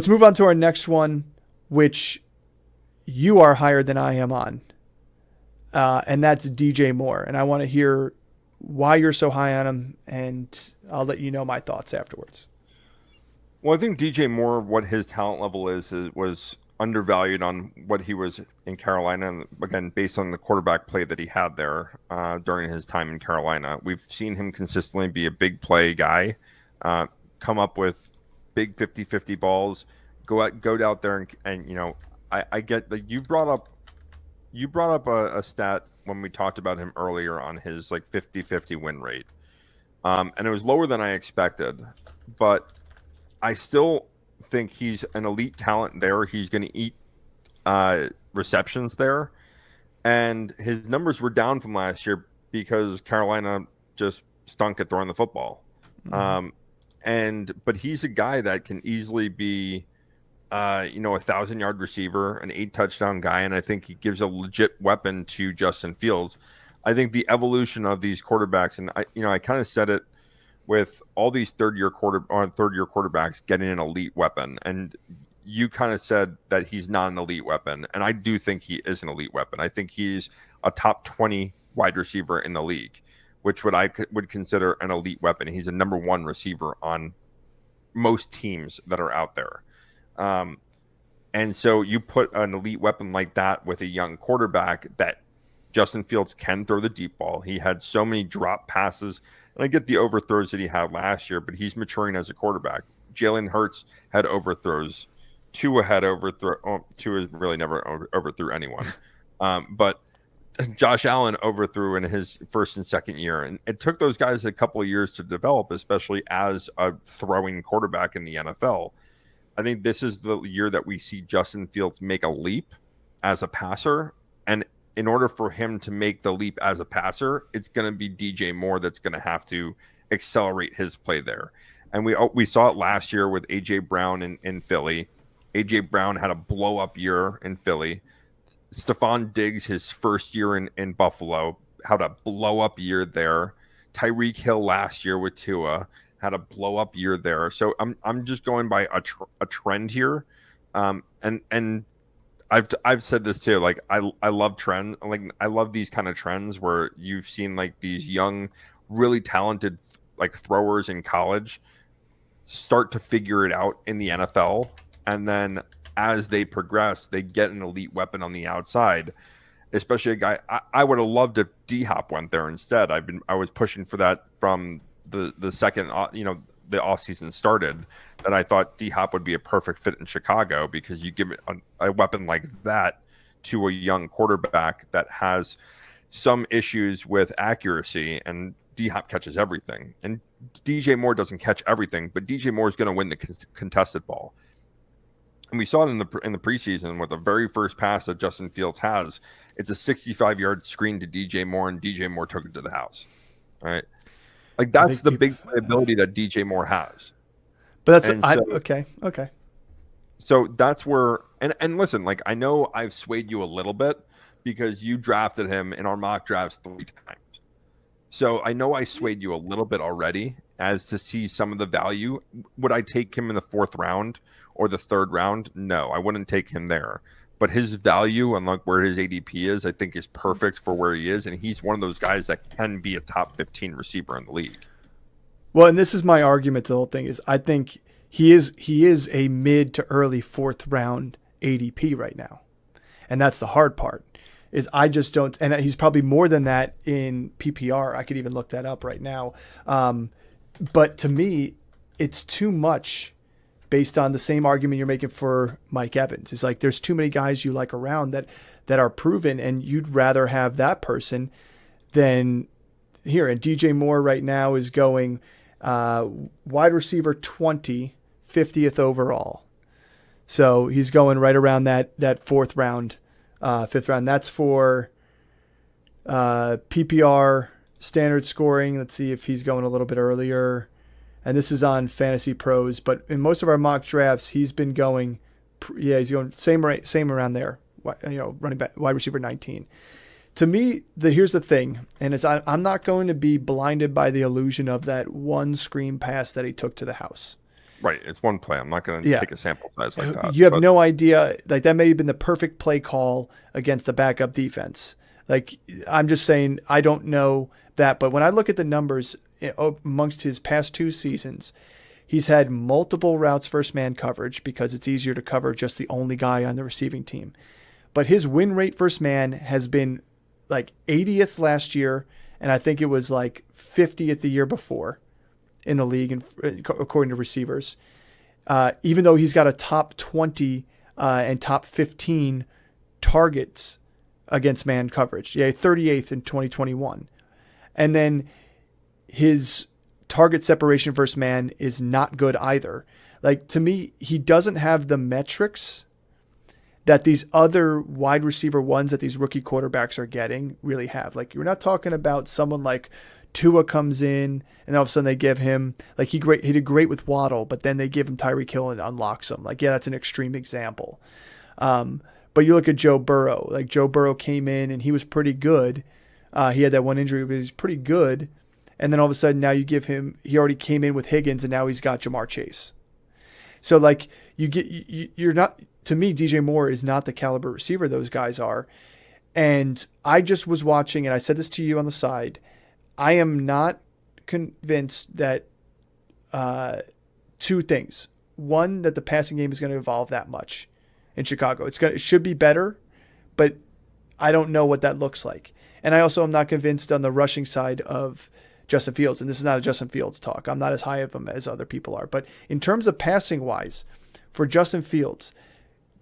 Let's move on to our next one, which you are higher than I am on, and that's DJ Moore. And I want to hear why you're so high on him, and I'll let you know my thoughts afterwards. Well, I think DJ Moore, what his talent level was undervalued on what he was in Carolina. And again, based on the quarterback play that he had there during his time in Carolina, we've seen him consistently be a big play guy, come up with big 50-50 balls, go out there and I get that you brought up a stat when we talked about him earlier on his like 50-50 win rate, and it was lower than I expected, but I still think he's an elite talent there. He's going to eat receptions there, and his numbers were down from last year because Carolina just stunk at throwing the football. Mm-hmm. But he's a guy that can easily be, 1,000-yard receiver, an 8 touchdown guy, and I think he gives a legit weapon to Justin Fields. I think the evolution of these quarterbacks, and I kind of said it with all these third-year quarterbacks getting an elite weapon, and you kind of said that he's not an elite weapon, and I do think he is an elite weapon. I think he's a top 20 wide receiver in the league, which would consider an elite weapon. He's a number one receiver on most teams that are out there. And so you put an elite weapon like that with a young quarterback that Justin Fields can throw the deep ball. He had so many drop passes, and I get the overthrows that he had last year, but he's maturing as a quarterback. Jalen Hurts had overthrows. Tua had overthrow. Tua really never overthrew anyone. But Josh Allen overthrew in his first and second year, and it took those guys a couple of years to develop, especially as a throwing quarterback in the NFL. I think this is the year that we see Justin Fields make a leap as a passer, and in order for him to make the leap as a passer, it's going to be DJ Moore that's going to have to accelerate his play there. And we saw it last year with A.J. Brown in Philly. A.J. Brown had a blow-up year in Philly. Stephon Diggs, his first year in Buffalo, had a blow-up year there. Tyreek Hill last year with Tua had a blow-up year there. So I'm just going by a trend here. And I've said this too. Like I love trend. Like I love these kind of trends where you've seen like these young, really talented like throwers in college start to figure it out in the NFL, and then as they progress, they get an elite weapon on the outside. Especially a guy I would have loved if D-Hop went there instead. I was pushing for that from the second the offseason started, that I thought D-Hop would be a perfect fit in Chicago, because you give a weapon like that to a young quarterback that has some issues with accuracy, and D-Hop catches everything. And DJ Moore doesn't catch everything, but DJ Moore is going to win the contested ball. And we saw it in the preseason with the very first pass that Justin Fields has. It's a 65-yard screen to DJ Moore, and DJ Moore took it to the house. All right. Like that's the big ability that DJ Moore has. But okay. So that's where, and listen, like I know I've swayed you a little bit because you drafted him in our mock drafts 3 times. So I know I swayed you a little bit already as to see some of the value. Would I take him in the 4th round or the 3rd round? No, I wouldn't take him there. But his value and like where his ADP is, I think is perfect for where he is. And he's one of those guys that can be a top 15 receiver in the league. Well, and this is my argument to the whole thing is I think he is a mid to early 4th round ADP right now. And that's the hard part is I just don't, and he's probably more than that in PPR. I could even look that up right now. But to me, it's too much based on the same argument you're making for Mike Evans. It's like there's too many guys you like around that are proven, and you'd rather have that person than here. And DJ Moore right now is going wide receiver 20, 50th overall. So he's going right around that 4th round, 5th round. That's for PPR standard scoring. Let's see if he's going a little bit earlier. And this is on Fantasy Pros, but in most of our mock drafts, he's been going, he's going same around there. Running back, wide receiver 19. To me, here's the thing, and I'm not going to be blinded by the illusion of that one screen pass that he took to the house. Right. It's one play. I'm not going to Yeah. take a sample size like that. You have but- no idea. Like, that may have been the perfect play call against the backup defense. Like, I'm just saying, I don't know that. But when I look at the numbers amongst his past 2 seasons, he's had multiple routes versus man coverage because it's easier to cover just the only guy on the receiving team. But his win rate versus man has been like 80th last year, and I think it was like 50th the year before in the league, and according to receivers. Even though he's got a top 20 and top 15 targets against man coverage. Yeah, 38th in 2021. And then his target separation versus man is not good either. Like, to me, he doesn't have the metrics that these other wide receiver ones that these rookie quarterbacks are getting really have. Like, you're not talking about someone like Tua comes in and all of a sudden they give him, like, he did great with Waddle, but then they give him Tyreek Hill and unlocks him. Like, yeah, that's an extreme example. But you look at Joe Burrow. Like, Joe Burrow came in and he was pretty good. He had that one injury, but he's pretty good. And then all of a sudden now you give him, he already came in with Higgins and now he's got Jamar Chase. So, like, you're not, to me, DJ Moore is not the caliber receiver those guys are. And I just was watching, and I said this to you on the side, I am not convinced that 2 things. One, that the passing game is going to evolve that much in Chicago. It should be better, but I don't know what that looks like. And I also am not convinced on the rushing side of Justin Fields. And this is not a Justin Fields talk. I'm not as high of him as other people are. But in terms of passing wise, for Justin Fields,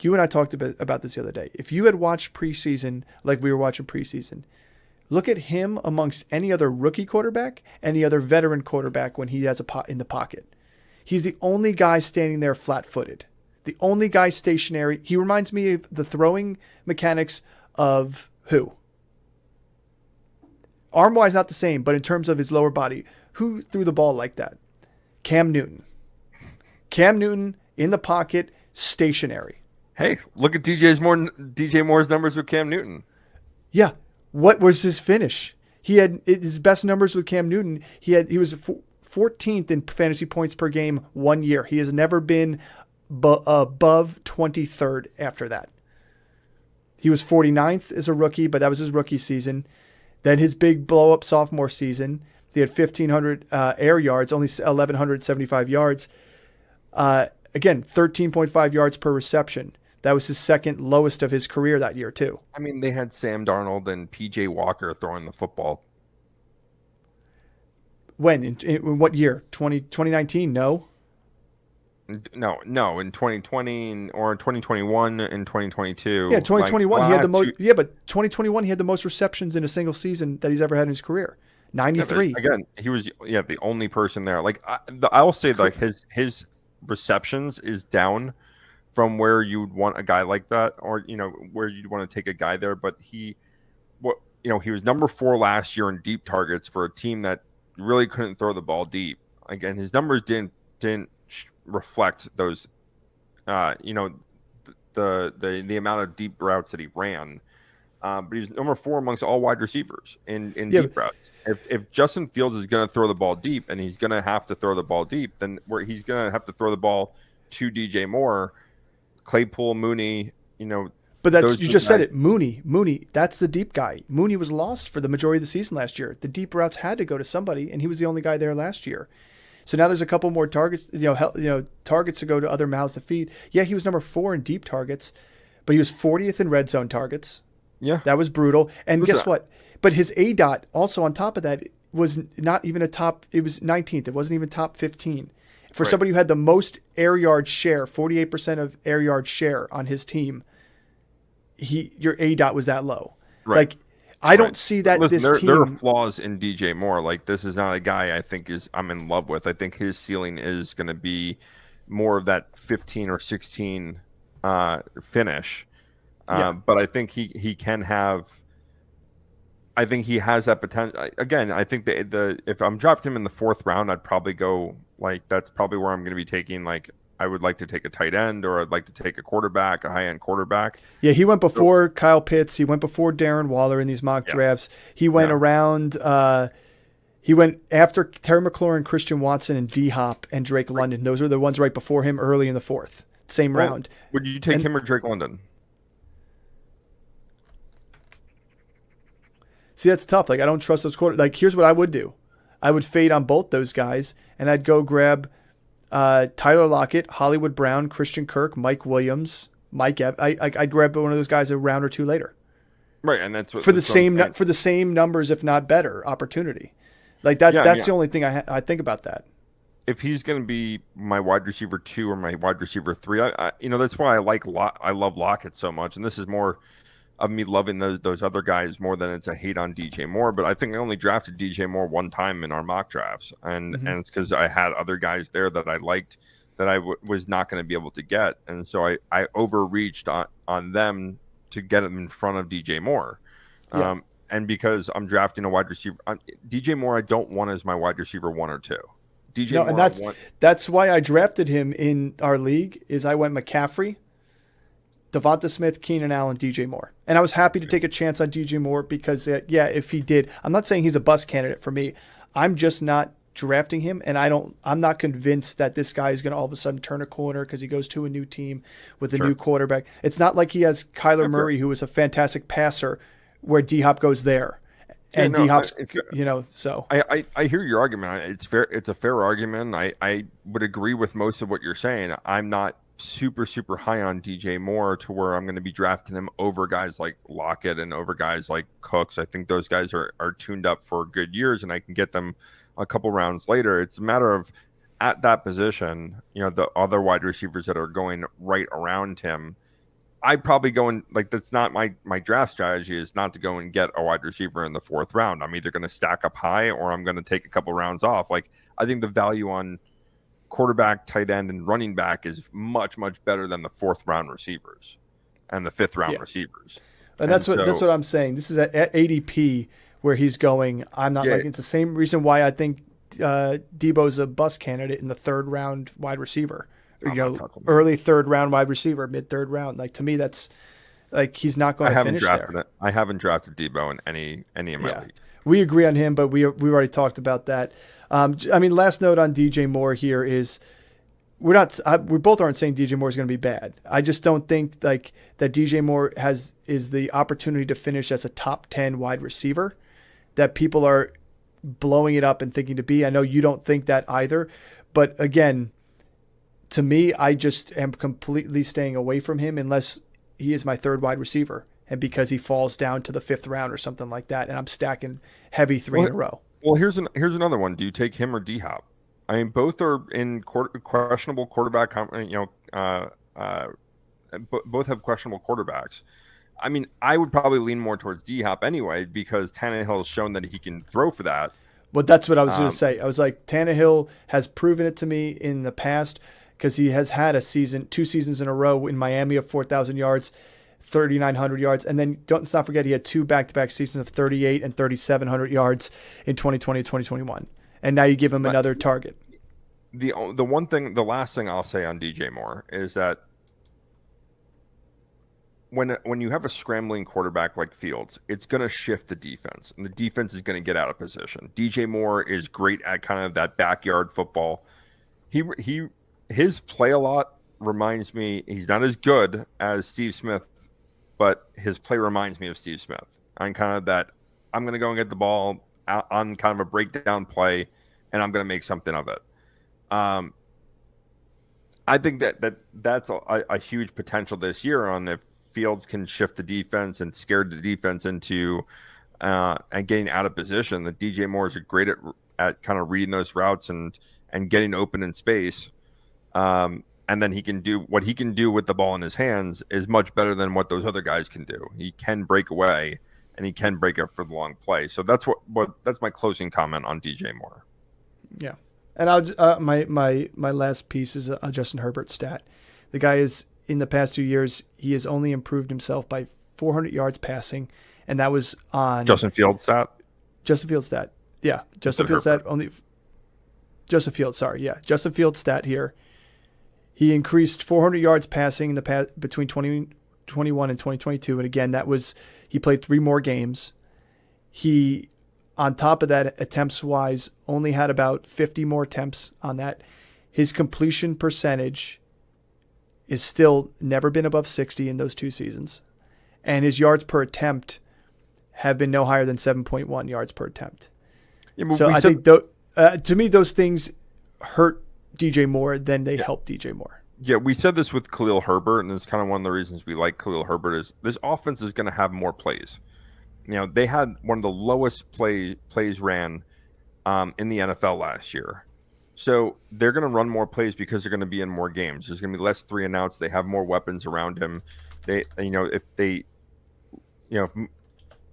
you and I talked about this the other day. If you had watched preseason like we were watching preseason, look at him amongst any other rookie quarterback, any other veteran quarterback when he has in the pocket. He's the only guy standing there flat-footed. The only guy stationary. He reminds me of the throwing mechanics of who? Arm-wise, not the same, but in terms of his lower body, who threw the ball like that? Cam Newton. Cam Newton in the pocket, stationary. Hey, look at DJ Moore's numbers with Cam Newton. Yeah. What was his finish? He had his best numbers with Cam Newton. He was 14th in fantasy points per game 1 year. He has never been above 23rd after that. He was 49th as a rookie, but that was his rookie season. Then his big blow-up sophomore season, he had 1,500 air yards, only 1,175 yards. Again, 13.5 yards per reception. That was his second lowest of his career that year, too. I mean, they had Sam Darnold and P.J. Walker throwing the football. When? In what year? 2019? No. No, in 2020 or 2021 and 2022. Yeah, 2021 like, he had the most. Yeah, but 2021 he had the most receptions in a single season that he's ever had in his career. 93. Yeah, again, he was the only person there. Like I'll say, like his receptions is down from where you'd want a guy like that, or where you'd want to take a guy there. But he was number 4 last year in deep targets for a team that really couldn't throw the ball deep. Again, his numbers didn't reflect those, the amount of deep routes that he ran. But he's number 4 amongst all wide receivers in deep routes. If Justin Fields is going to throw the ball deep, and he's going to have to throw the ball deep, then he's going to have to throw the ball to DJ Moore, Claypool, Mooney. But that's, you just said it, Mooney. That's the deep guy. Mooney was lost for the majority of the season last year. The deep routes had to go to somebody, and he was the only guy there last year. So now there's a couple more targets, targets to go to other mouths to feed. Yeah, he was number 4 in deep targets, but he was 40th in red zone targets. Yeah, that was brutal. And guess what? But his ADOT also on top of that was not even a top. It was 19th. It wasn't even top 15 for somebody who had the most air yard share, 48% of air yard share on his team. Your ADOT was that low. Right. Like, I don't see that. Listen, this team. There are flaws in DJ Moore. Like, this is not a guy I think I'm in love with. I think his ceiling is going to be more of that 15 or 16 finish. But I think he can have. I think he has that potential. Again, I think if I'm drafting him in the 4th round, I'd probably go that's probably where I'm going to be taking. Like, I would like to take a tight end, or I'd like to take a quarterback, a high-end quarterback. Yeah, he went before Kyle Pitts. He went before Darren Waller in these mock drafts. He went around. He went after Terry McLaurin, Christian Watson, and D-Hop and Drake London. Those are the ones right before him early in the fourth. Same round. Would you take him or Drake London? See, that's tough. Like, I don't trust those quarterbacks. Like, here's what I would do. I would fade on both those guys, and I'd go grab Tyler Lockett, Hollywood Brown, Christian Kirk, Mike Williams, Mike Evans. I'd grab one of those guys a round or two later. Right, and that's what for the same numbers, if not better, opportunity. Like that. That's the only thing I think about that. If he's going to be my wide receiver 2 or my wide receiver 3, I that's why I love Lockett so much, and this is more of me loving those other guys more than it's a hate on DJ Moore. But I think I only drafted DJ Moore one time in our mock drafts, and it's because I had other guys there that I liked that I was not going to be able to get, and so I overreached on them to get him in front of DJ Moore. Yeah. And because I'm drafting a wide receiver, DJ Moore I don't want as my wide receiver 1 or 2. DJ Moore, and that's why I drafted him in our league. Is I went McCaffrey, Devonta Smith, Keenan Allen, DJ Moore. And I was happy to take a chance on DJ Moore because, if he did, I'm not saying he's a bust candidate for me. I'm just not drafting him, and I'm not convinced that this guy is going to all of a sudden turn a corner because he goes to a new team with a new quarterback. It's not like he has Kyler Murray, who is a fantastic passer, where D-Hop goes there. And D-Hop's, so. I hear your argument. It's fair. It's a fair argument. I would agree with most of what you're saying. I'm not super, super high on DJ Moore to where I'm going to be drafting him over guys like Lockett and over guys like Cooks. I think those guys are tuned up for good years, and I can get them a couple rounds later. It's a matter of at that position, the other wide receivers that are going right around him. I'd probably go in, like, that's not my draft strategy, is not to go and get a wide receiver in the 4th round. I'm either going to stack up high or I'm going to take a couple rounds off. Like, I think the value on quarterback, tight end, and running back is much, much better than the 4th round receivers and the 5th round receivers. And that's what I'm saying. This is at ADP where he's going. I'm not it's the same reason why I think Debo's a bust candidate in the 3rd round wide receiver. Early 3rd round wide receiver, mid 3rd round. Like, to me, that's like he's not going to finish there. I haven't drafted Debo in any of my league. We agree on him, but we've already talked about that. Last note on DJ Moore here is we both aren't saying DJ Moore is going to be bad. I just don't think like that DJ Moore is the opportunity to finish as a top 10 wide receiver that people are blowing it up and thinking to be. I know you don't think that either, but again, to me, I just am completely staying away from him unless he is my 3rd wide receiver and because he falls down to the 5th round or something like that, and I'm stacking heavy 3 in a row. Well, here's another one. Do you take him or D-Hop? I mean, both are in questionable quarterback. Both have questionable quarterbacks. I mean, I would probably lean more towards D-Hop anyway because Tannehill has shown that he can throw for that. Well, that's what I was going to say. I was like, Tannehill has proven it to me in the past because he has had 2 seasons in a row in Miami of 4,000 yards, 3,900 yards. And then let's not forget he had 2 back-to-back seasons of 38 and 3,700 yards in 2020 and 2021. And now you give him another target. The last thing I'll say on DJ Moore is that when you have a scrambling quarterback like Fields, it's going to shift the defense, and the defense is going to get out of position. DJ Moore is great at kind of that backyard football. His play a lot reminds me, he's not as good as Steve Smith, but his play reminds me of Steve Smith. On kind of that, I'm going to go and get the ball on kind of a breakdown play, and I'm going to make something of it. I think that's a huge potential this year on if Fields can shift the defense and scare the defense into and getting out of position. That DJ Moore is great at kind of reading those routes and getting open in space. And then he can do what he can do with the ball in his hands is much better than what those other guys can do. He can break away and he can break up for the long play. So that's that's my closing comment on DJ Moore. Yeah. And I'll my last piece is a Justin Herbert stat. The guy is, in the past 2 years, he has only improved himself by 400 yards passing, and that was on Justin Fields stat. Justin Fields stat. Yeah, Justin Fields stat only. Justin Fields, sorry, yeah, Justin Fields stat here. He increased 400 yards passing in the past between 2021 and 2022, and again, that was he played 3 more games. He on top of that, attempts wise, only had about 50 more attempts on that. His completion percentage is still never been above 60 in those 2 seasons. And his yards per attempt have been no higher than 7.1 yards per attempt. Yeah, so I think, to me, those things hurt DJ Moore than they help DJ Moore. Yeah, we said this with Khalil Herbert, and it's kind of one of the reasons we like Khalil Herbert is this offense is going to have more plays. You know, they had one of the lowest plays ran in the NFL last year. So they're going to run more plays because they're going to be in more games. There's going to be less 3 and outs. They have more weapons around him. If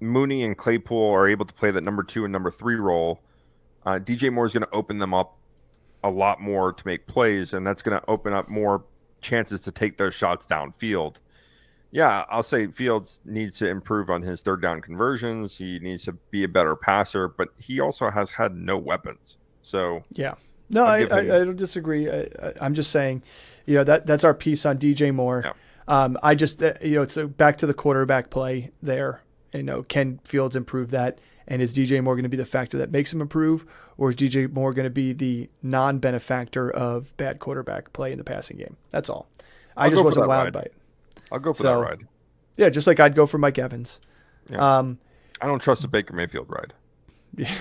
Mooney and Claypool are able to play that number 2 and number 3 role, DJ Moore is going to open them up a lot more to make plays, and that's going to open up more chances to take those shots downfield. Yeah, I'll say Fields needs to improve on his third down conversions. He needs to be a better passer, but he also has had no weapons. So yeah, no, I don't disagree. I'm just saying, that's our piece on DJ Moore. Yeah. I just it's back to the quarterback play there. Can Fields improve that? And is DJ Moore going to be the factor that makes him improve, or is DJ Moore going to be the non-benefactor of bad quarterback play in the passing game? That's all. I just wasn't wowed by it. I'll go for that ride. Yeah, just like I'd go for Mike Evans. Yeah. I don't trust the Baker Mayfield ride. Yeah.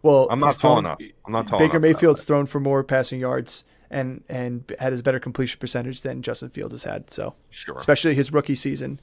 Well, I'm not tall enough. Baker Mayfield's thrown for more passing yards and had his better completion percentage than Justin Fields has had. So, sure. Especially his rookie season,